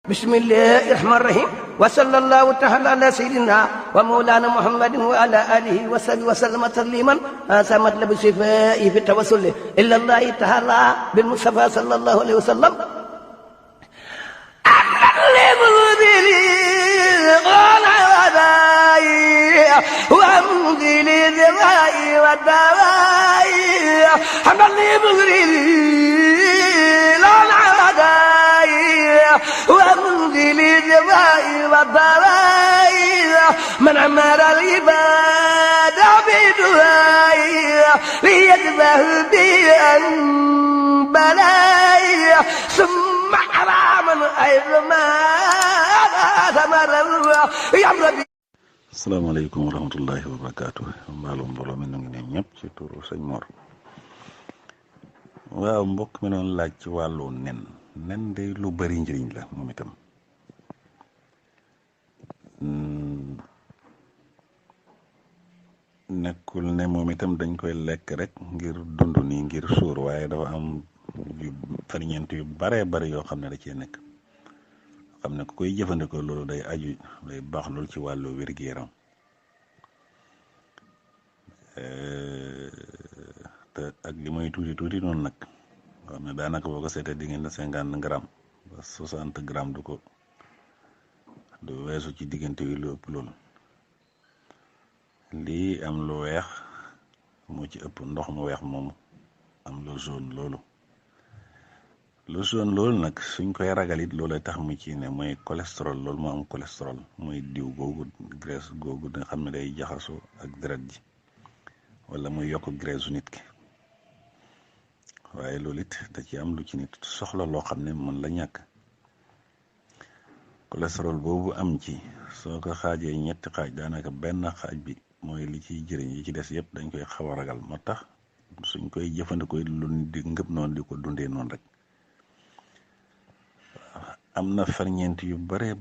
bismillahi rahmani rahim wa sallallahu ta'ala ala sayyidina wa mawlana muhammadin wa ala alihi wa sahbihi wa sallama tasliman samat labi shifaa'i fi tawassul illa allahi ta'ala bil mustafa sallallahu alayhi wa sallam وأنزل الجوائي والضوائي من عمر العباد بدعائي ليجبه بأن بلاي ثم حراما أيضا ثمر يمر. asalaamaaleykum wa rahmatullahi wa barakaatu mbaalum mbooloo mi nu ngi ne ñëpp ci turu sëñ Mor. waaw mbokk mi doon laaj ci wàllu nen de lu bari njëriñ la moom itam nekkul ne moom itam dañ koy lekk rek ngir dund nii ngir suur waaye dafa am yu ferñeent yu baree bari yoo xam ne da cee nekk xam ne ku koy jëfandikoo loolu day baax loolu ci wàllu wér-gu-yaram te ak li muy tuuti noonu nag xam ne daanaka boo ko seetee diggante 50 grammes ba 60 grammes du weesu ci diggante yu lu ëpp loolu lii am lu weex moo ci ëpp ndox mu weex moomu am lu jaune loolu nag suñ koy ragal it loolay tax mu ci ne mooy cholestérol loolu moo am cholestérol mooy diw googu graisse googu nga xam ne day jaxasoo ak deret ji wala muy yokk graisse nit ki waaye loolu it da ci am lu ci nit soxla loo xam ne mën la ñàkk cholestérol boobu am ci soo ko xaajee ñetti xaaj daanaka benn xaaj bi mooy li ciy jëriñ yi ci des yëpp dañ koy xaw a ragal moo tax suñ koy jëfandikoo lu di ngëb noonu di ko dundee noonu rek am na ferñeent yu bari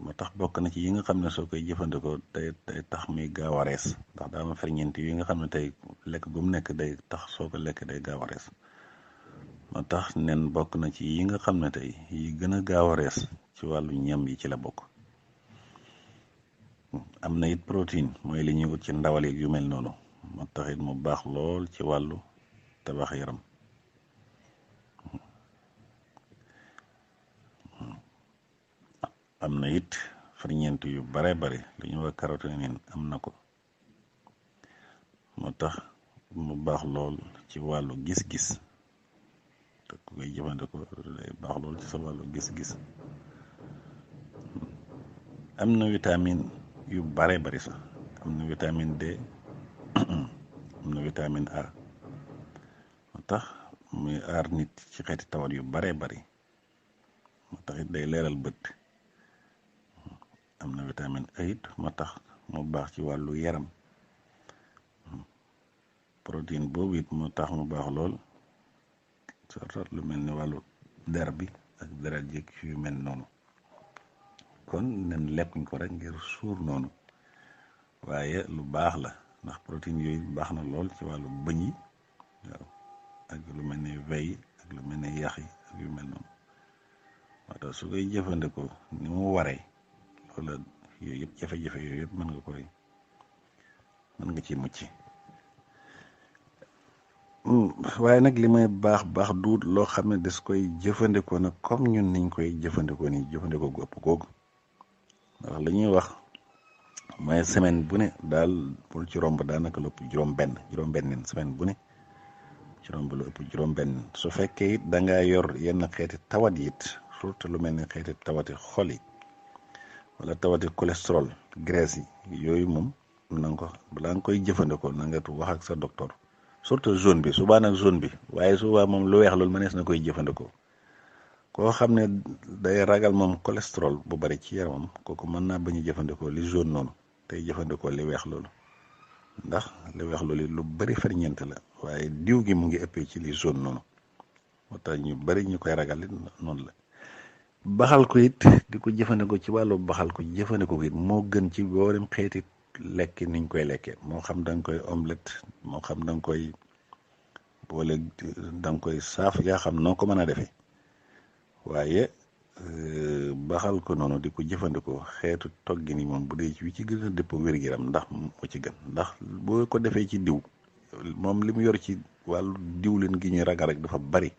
moo tax bokk na ci yi nga xam ne soo koy jëfandikoo day tax muy gaaw a rees ndax daa am ferñeent yi nga xam ne tey lekk gu mu nekk day tax soo ko lekk day gaaw a rees moo tax nen bokk na ci yi nga xam ne tey yi gën a gaaw a rees ci wàllu ñam yi ci la bokk. am na it protéine mooy li ñuy ut ci ndawal yu mel noonu moo tax it mu baax lool ci wàllu tabax yaram. am na it ferñeent yu bare li ñuy wax carotène am na ko moo tax mu baax lool ci wàllu gis-gis te ku koy jëfandikoo day baax lool ci sa wàllu gis-gis. am na vitamine yu bare sax am na vitamine D am na vitamine A moo tax muy aar nit ci xeeti tawat yu bare moo tax it day leeral bët. am na vitamine A it moo tax mu baax ci wàllu yaram. protéine boobu it moo tax mu baax lool surtout lu mel ni wàllu der bi ak deret ji yu mel noonu kon nen lekkuñ ko rek ngir suur noonu waaye lu baax la ndax protéine yooyu baax na lool ci wàllu bëñ yi waaw ak lu mel ni veille ak lu mel ni yax yi ak yu mel noonu moo tax su koy jëfandikoo ni mu waree wala yooyu yëpp jafe-jafe yooyu yëpp mën nga ci mucc waaye nag li may baax duut loo xam ne des koy jëfandikoo nag comme ñun niñ koy jëfandikoo nii jëfandikoo gu ëpp googu ndax li ñuy wax mooy semaine bu ne daal bul ci romb daanaka lu ëpp juróom-benn semaine bu ne ci romb lu ëpp juróom-benn su fekkee it da ngaa yor yenn xeeti tawat yi it surtout lu mel ni xeeti tawati xol yi wala tawati cholestérol graisse yi yooyu moom na nga ko balaa nga koy jëfandikoo na nga wax ak sa docteur surtout jaune bi subaa nag jaune bi waaye subaa moom lu weex loolu mënees na koy jëfandikoo koo xam ne day ragal moom cholestérol bu bari ci yaramam kooku mën naa bañ a jëfandikoo li jaune noonu tey jëfandikoo li weex loolu ndax li weex loolu lu bari ferñeent la waaye diw gi mu ngi ëppee ci li jaune noonu moo tax ñu bari ñu koy ragal noonu la. baxal ko it di ko jëfandikoo ci wàllu baxal ko jëfandikoo it moo gën ci boolem xeeti lekk niñ koy lekkee moo xam da nga koy omelette moo xam da nga koy boole da nga koy saaf yaa xam noo ko mën a defee waaye baxal ko noonu di ko jëfandikoo xeetu toggi ni moom bu dee wi ci gën a dëpp wér-gu-yaram ndax moo ci gën, ndax boo ko defee ci diw moom li mu yor ci wàllu diwlin gi ñuy ragal rek dafa bari,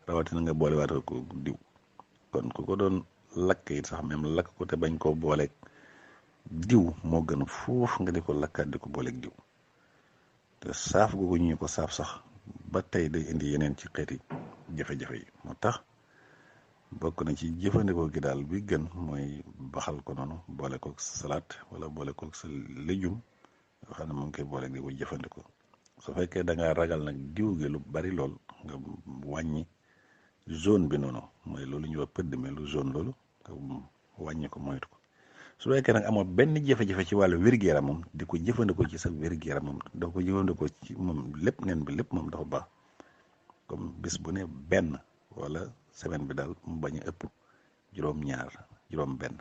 rawatina nga boole waat ko diw. kon ku ko doon lakk it sax même lakk ko te bañ koo booleeg diw moo gën foofu nga di ko lakkaat di ko booleeg diw. te saaf googu ñu ko saaf sax ba tey day indi yeneen ci xeeti jafe-jafe yi. moo tax bokk na ci jëfandikoo gi daal bi gën mooy baxal ko noonu boole koog salaat wala boole koog sa léjum yoo xam ne moom koy boole di ko jëfandikoo. su fekkee da ngaa ragal nag diw gi lu bari lool nga wàññi zone bi noonu mooy loolu ñuy wax pëdd mi lu zone loolu nga wàññi ko moytu ko. su fekkee nag amoo benn jafe-jafe ci wàllu wér-gu-yaram moom di ko jëfandikoo ci sa wér-gu-yaram moom da ko jëfandikoo ci moom lépp nen bi lépp moom dafa baax comme bis bu ne benn wala semaine bi daal mu bañ a ëpp juróom-ñaar juróom-benn.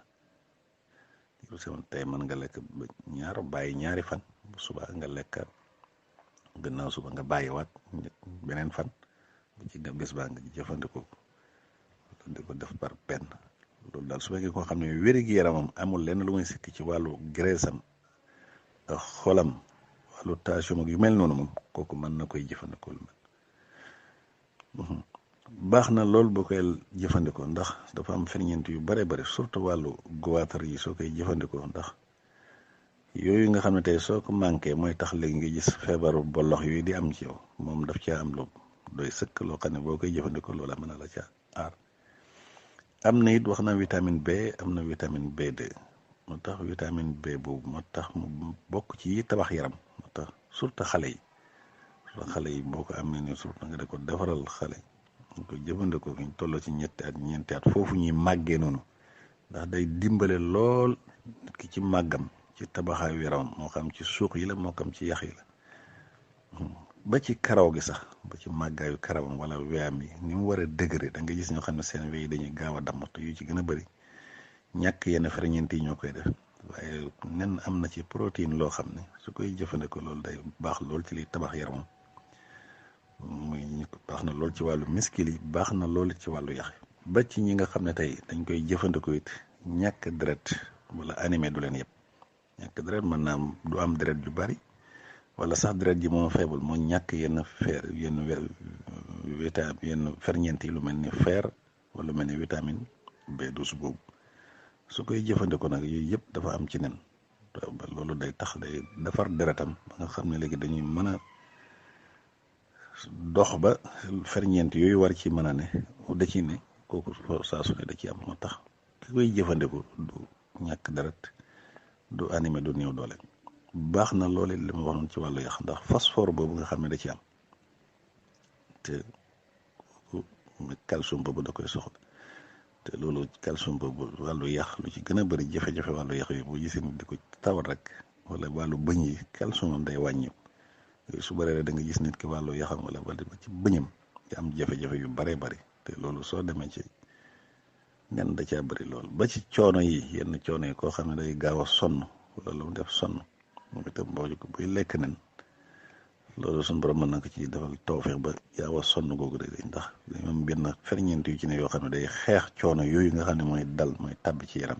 semaine tey mën nga lekk ñaar bàyyi ñaari fan bu subaa nga lekk gannaaw suba nga bàyyiwaat beneen fan bu ci bis baa nga jëfandikoo di ko def par benn. loolu daal su fekkee koo xam ne wér-gu-yaramam amul lenn lu muy sikki ci wàllu graisse am ak xolam wàllu tension yu mel noonu moom kooku mën na koy jëfandikoo lu mel. baax na lool boo koy jëfandikoo ndax dafa am ferñeent yu bare bare surtout wàllu goitre yi soo koy jëfandikoo ndax yooyu nga xam ne tey soo ko manqué mooy tax léegi nga gis feebaru bollox yooyu di am ci yow moom daf caa am lu doy sëkk loo xam ne boo koy jëfandikoo loola mën na la caa aar. am na it wax na vitamine B am na vitamine B2 moo tax vitamine B boobu moo tax mu bokk ci yi tabax yaram moo tax surtout xale yi boo ko amee ne surtout nga di ko defaral xale ñu ko jëfandikoo fi ñu toll ci ñetti at ñeenti at foofu ñuy màggee noonu ndax day dimbale lool nit ki ci màggam ci tabaxaayu yaramam moo xam ci suux yi la moo xam ci yax yi la ba ci karaw gi sax ba ci màggaayu karawam wala weyam yi ni mu war a dëgëre da nga gis ñoo xam ne seen wey dañuy gaaw a damm te yu ci gën a bëri ñàkk yenn ferñeent yi ñoo koy def waaye nen am na ci protéine loo xam ne su koy jëfandikoo loolu day baax lool ci liy tabax yaramam muy baax na lool ci wàllu miskil yi baax na lool ci wàllu yax ba ci ñi nga xam ne tey dañ koy jëfandikoo it ñàkk deret wala anémie du leen yëpp ñàkk deret mën naa am du am deret yu bari wala sax deret ji moom faible moo ñàkk yenn yenn ferñeent yi lu mel ni fer wala lu mel ni vitamine B12 boobu su koy jëfandikoo nag yooyu yëpp dafa am ci nen loolu day tax day defar deretam ba nga xam ne léegi dañuy mën a dox ba ferñeent yooyu war ci mën a ne da ci ne kooku saa su ne da ci am moo tax ki koy jëfandikoo du ñàkk deret du anémie du néew doole. baax na loolu li ma wax noonu ci wàllu yax ndax phosphore boobu nga xam ne da ci am te calcium boobu da koy soxla te loolu calcium boobu wàllu yax lu ci gën a bëri jafe-jafe wàllu yax yi bu gisee di ko tawat rek wala wàllu bëñ yi calcium am day wàññi su bëree da nga gis nit ki wàllu yaxam wala ba ci bëñam di am jafe-jafe yu baree bëri te loolu soo demee ci nen da caa bëri loolu ba ci coono yi yenn coono yi koo xam ne day gaaw a sonn wala lu mu def sonn moom itam boo ko buy lekk nen loolu suñu borom mën na ko ci defal tawfeex ba yaa sonn googu day ndax moom benn ferñeent yu ci ne yoo xam ne day xeex coono yooyu nga xam ne mooy dal mooy tàbbi ci yaram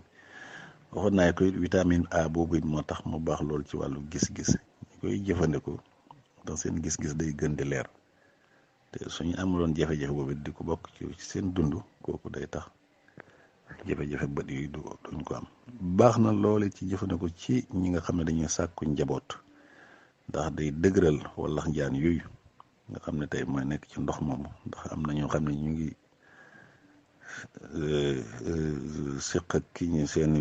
waxoon naa ko vitamine A boobu it moo tax mu baax loolu ci wàllu gis-gis ñu koy jëfandikoo ndax seen gis-gis day gën di leer te suñu amuloon jafe-jafe boobu di ko bokk ci seen dund kooku day tax jafe-jafe bët yi duñ ko am. baax na loolu ci jëfandikoo ci ñi nga xam ne dañuy sàkku njaboot ndax day dëgëral wala njaan yooyu nga xam ne tey mooy nekk ci ndox moomu ndax am na ñoo xam ne ñu ngi siq ak ki ñu seeni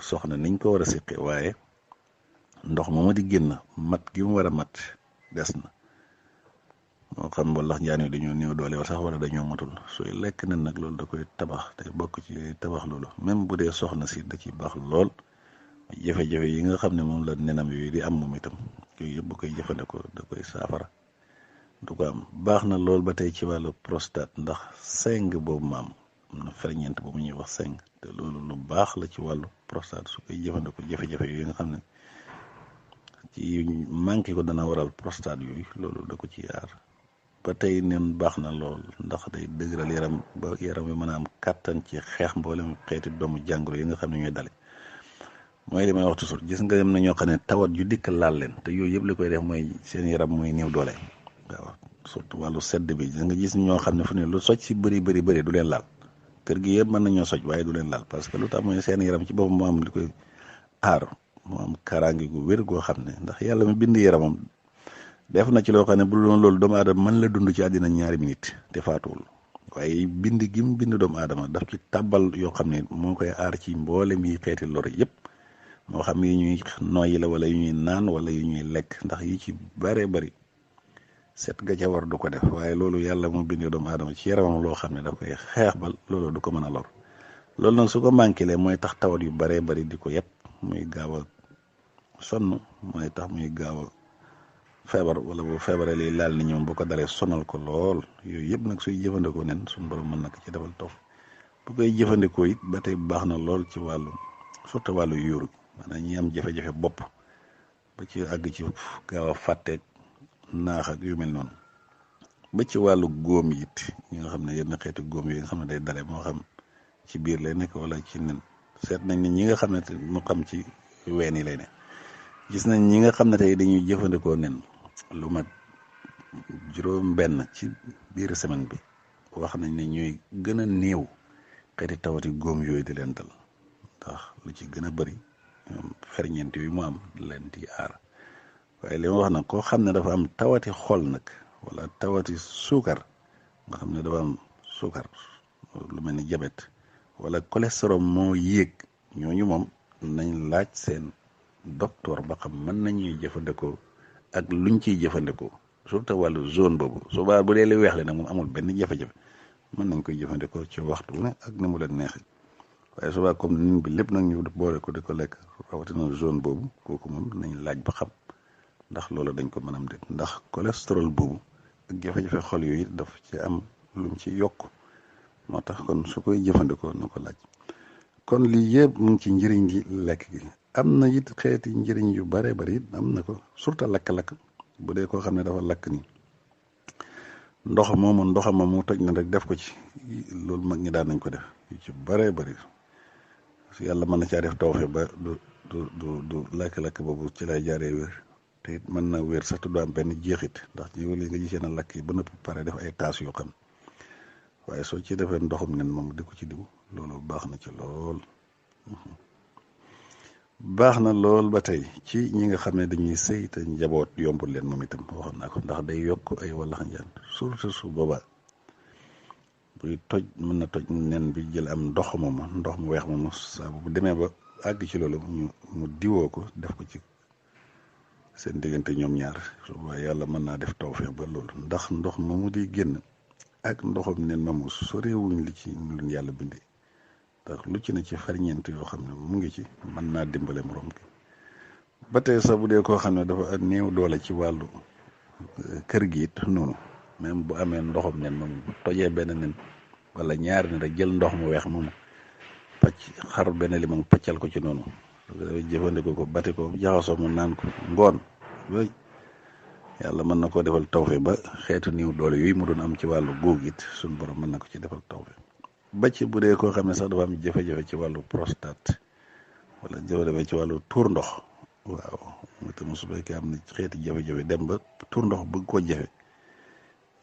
soxna niñ ko war a siqee waaye ndox moomu di génn mat gi mu war a mat des na moo xam wala njaan yi dañoo néew doole sax wala dañoo matul sooy lekk na nag loolu da koy tabax te bokk ci tabax loolu même bu dee soxna si da ciy baax lool jafe-jafe yi nga xam ne moom la nenam yooyu di am moom itam yooyu yëpp bu koy jëfandikoo da koy saafara du ko am. baax na lool ba tey ci wàllu prostate ndax seng boobu maam am na ferñeent boobu ñuy wax seng te loolu lu baax la ci wàllu prostate su koy jëfandikoo jafe-jafe yooyu nga xam ne ci manqué ko dana waral prostate yooyu loolu da ko ci aar ba tey nen baax na lool ndax day dëgëral yaram ba yaram wi mën a am kàttan ci xeex mboolem xeeti doomu jàngoro yi nga xam ne ñooy dale mooy li may wax toujours gis nga am na ñoo xam ne tawat yu dikk laal leen te yooyu yëpp li koy def mooy seen yaram mooy néew doole waaw surtout wàllu sedd bi nga gis ñoo xam ne fu ne lu soj si bëri du leen laal kër gi yëpp mën nañoo soj waaye du leen laal parce que lu tax mooy seen yaram ci boppam moo am li koy aar moo am kaaraange gu wér goo xam ne ndax yàlla mi bind yaramam def na ci loo xam ne bu doon loolu doomu aadama mën la dund ci àddina 2 minutes te faatuwul waaye bind gi mu bind doomu aadama daf ci tàbbal yoo xam ne moo koy aar ci mboolem yi xeeti lor yëpp moo xam yi ñuy noyyi la wala yu ñuy naan wala yu ñuy lekk ndax yi ci bëree bëri set ga ca war du ko def waaye loolu yàlla mu bind doomu aadama ci yaramam loo xam ne daf koy xeex ba loolu du ko mën a lor loolu nag su ko manqué lee mooy tax tawat yu bëree bëri di ko yëpp muy gaaw a sonn mooy tax muy gaaw a feebar wala bu feebaree lii laal ni ñoom bu ko dalee sonal ko lool yooyu yëpp nag suy jëfandikoo nen suñu borom mën na ko ci defal tof bu koy jëfandikoo it ba tey baax na lool ci wàllu surtout wàllu yuuru maanaam ñi am jafe-jafe bopp ba ci àgg ci gaaw a fàtteeg naax ak yu mel noonu ba ci wàllu góom it ñi nga xam ne yenn xeeti góom yi nga xam ne day dale moo xam ci biir lay nekk wala ci nen seet nañ ne ñi nga xam ne mu xam ci ween yi lay ne gis nañ ñi nga xam ne tey dañuy jëfandikoo nen lu mat 5 ci biir semaine bi wax nañ ne ñooy gën a néew xeeti tawati góom yooyu di leen dal ndax lu ci gën a bëri ferñeent yooyu mu am leen di aar waaye li ma wax nag koo xam ne dafa am tawati xol nag wala tawati suukar nga xam ne dafa am suukar lu mel ni jabet wala cholestérol moo yéeg ñooñu moom nañ laaj seen docteur ba xam mën nañuy jëfandikoo ak luñ ciy jëfandikoo surtout wàllu zone boobu subaa bu dee lu weex le nag moom amul benn jafe-jafe mën nañ koy jëfandikoo ci waxtu wu ne ak ni mu leen neexee waaye subaa comme nin bi lépp nag ñu boole ko di ko lekk rawatina zone boobu kooku moom nañ laaj ba xam ndax loolu dañ ko mën am déet ndax cholestérol boobu ak jafe-jafe xol yooyu daf ci am lum ci yokk moo tax kon su koy jëfandikoo na ko laaj kon lii yëpp mu ngi ci njëriñ gi lekk gi am na it xeeti njëriñ yu bare bari it am na ko surtout lakk-lakk bu dee koo xam ne dafa lakk ni ndoxam mu toj na rek def ko ci loolu mag ñi daan nañ ko def yu ci bare bari yàlla mën na caa def tawfe ba du lakk-lakk boobu ci lay jaaree wér te it mën na wér sax te du am benn jeexit ndax ci wala nga gisee na lakk yi ba nëpp pare def ay taas yoo xam waaye soo ci defee ndoxum nen moom di ko ci diw loolu baax na ci lool baax na lool ba tey ci ñi nga xam ne dañuy sëy te njaboot yombul leen moom itam waxoon naa ko ndax day yokk ay wallax njaan surtout su boobaa buy toj mën na toj nen bi jël am ndox mu weex moomu saa bu demee ba àgg ci loolu mu diwoo ko def ko ci seen diggante ñoom ñaar su boobaa yàlla mën naa def tawfeex ba loolu ndax ndox moomu di génn ak ndoxam nen moomu sorewuñ li ci lu yàlla bindi ndax lu ci ne ci ferñeent yoo xam ne mu ngi ci mën naa dimbale morom ki ba tey sax bu dee koo xam ne dafa néew doole ci wàllu kër gi it noonu même bu amee ndoxam nen moom bu tojee benn nen wala ñaari nen rek jël ndox mu weex moomu pacc xar benn limon paccal ko ci noonu jëfandikoo ko bati ko jaxasoo mu naan ko ngoon yooyu yàlla mën na koo defal tawfe ba xeetu néew doole yooyu mu doon am ci wàllu góog it suñu borom mën na ko ci defal tawfe ba ci bu dee koo xam ne sax dafa am jafe-jafe ci wàllu prostate wala jafe-jafe ci wàllu tuur ndox waaw mu tam su fekkee am na xeeti jafe-jafe dem ba tuur ndox bëgg koo jafe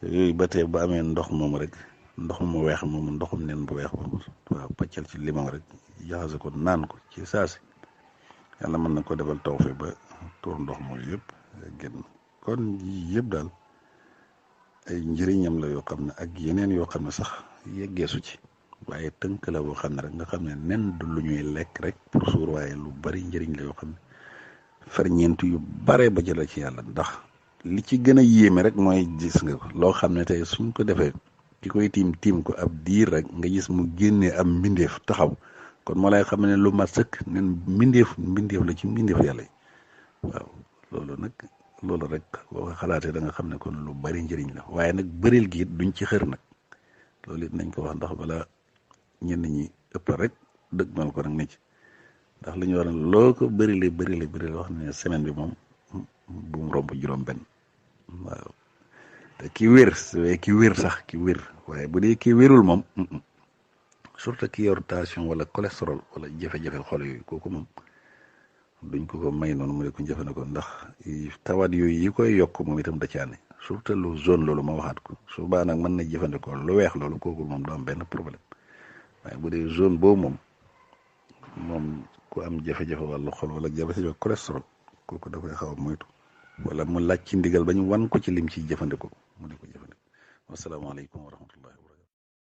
yooyu ba tey ba amee ndox moom rek ndox mu weex moomu ndoxum nen bu weex moomu waaw paccal ci limon rek jaxase ko naan ko ci saasi yàlla mën na ko defal tawfe ba tuur ndox mooy yëpp génn kon yii yëpp daal ay njëriñam la yoo xam ne ak yeneen yoo xam ne sax yeggeesu ci waaye tënk la boo xam ne rek nga xam ne nen du lu ñuy lekk rek pour suur waaye lu bari njëriñ la yoo xam ne ferñeent yu bare ba jëla ci yàlla ndax li ci gën a yéeme rek mooy gis nga ko loo xam ne tey suñ ko defee ki koy tiim ko ab diir rek nga gis mu génnee am mbindeef taxaw kon moo lay xam ne lu mat sëkk nen mbindeef la ci mbindeef yàlla yi waaw loolu rek boo ko xalaatee da nga xam ne kon lu bari njëriñ la waaye nag bëril gi it duñ ci xër nag loolu it nañ ko wax ndax bala ñenn ñi ëpp rek dëgg mal ko nag ne ci ndax li ñu war a loo ko bërile wax ne semaine bi moom bu mu romb juróom benn waaw te ki wér sax ki wér waaye bu dee ki wérul moom surtout ki yor tension wala cholestérol wala jafe-jafe xol yooyu kooku moom duñ ko may noonu mu ne ko jëfandikoo ndax tawat yooyu yi koy yokk moom itam da caane surtout lu jaune loolu ma waxaat ko su baa nag mën na jëfandikoo lu weex loolu kooku moom du am benn problème waaye bu dee jaune boobu moom ku am jafe-jafe wàllu xol wala jafe-jafe cholestérol kooku da koy xaw a moytu wala mu laaj ci ndigal ba ñu wan ko ci lim ciy jëfandikoo mu di ko jëfandikoo wasalaamaaleykum wa rahmatullahi wa barakatuh